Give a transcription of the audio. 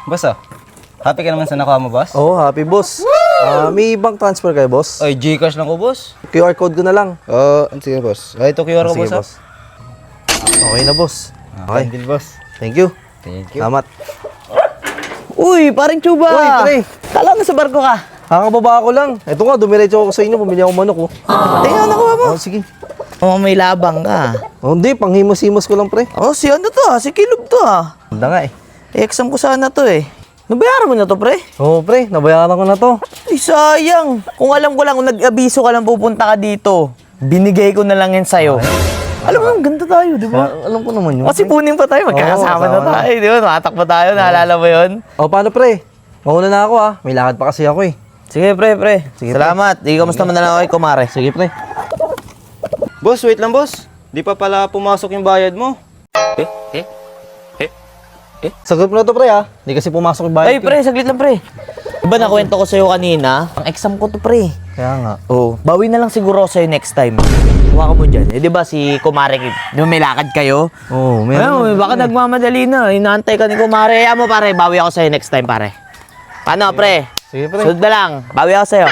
Boss, oh. Happy ka naman sa nakuha mo, boss? Oo, happy boss. May bank transfer kayo, boss? Ay, Gcash lang ko, boss. QR code ko na lang. Sige, boss. Ay, ito QR ko, Sige, boss. Okay na, boss. Okay. Okay, boss. Thank you. Thank you. Salamat. Uy, paring Chuba! Uy, pre. Kala mo sa barko ka. Kakababa ako lang. Ito nga, dumiretso ako sa inyo. Pumili ako manok, oh. Tingnan nakuha mo. Oh, sige. Oh, may labang ka. Oh, hindi. Panghimos-himos ko lang, pre. Oh, si ano to si Kilob to Handa nga, eh. Exam ko sana to Nabayaran mo na to, pre? Oo, pre. Nabayaran ko na to. Ay, sayang. Kung alam ko lang, kung nag-abiso ka lang pupunta ka dito, binigay ko na lang yan sa'yo. Alam mo, ang ganda tayo, di ba? Alam ko naman yun. Kasi punin pa tayo, magkakasama na kasama tayo, di ba? Tumatak pa tayo, naalala mo yun? Oh, paano, pre? Mauna na ako, ah. May lakad pa kasi ako, eh. Sige, pre. Sige, salamat. Di kamusta man na lang ako, kumare. Sige, pre. Boss, wait lang, boss. Di pa pala pumasok yung bayad mo. Sagot mo na to, pre, ah. Hindi kasi pumasok yung bayad Ay, ko. pre, saglit lang, pre. Diba nakwento ko sa'yo kanina? Ang exam ko to, pre. Kaya nga. Oh, bawi na lang siguro ako sa'yo next time. Huwag ka mo dyan. Di ba si Kumare, di ba may lakad kayo? Oo, meron. Ayun, baka nagmamadali na. Inaantay ka ni Kumare. Mo, pare, bawi ako sa'yo next time, pare. Paano, pre? Sige, pre. Sunod na lang. Bawi ako sa'yo.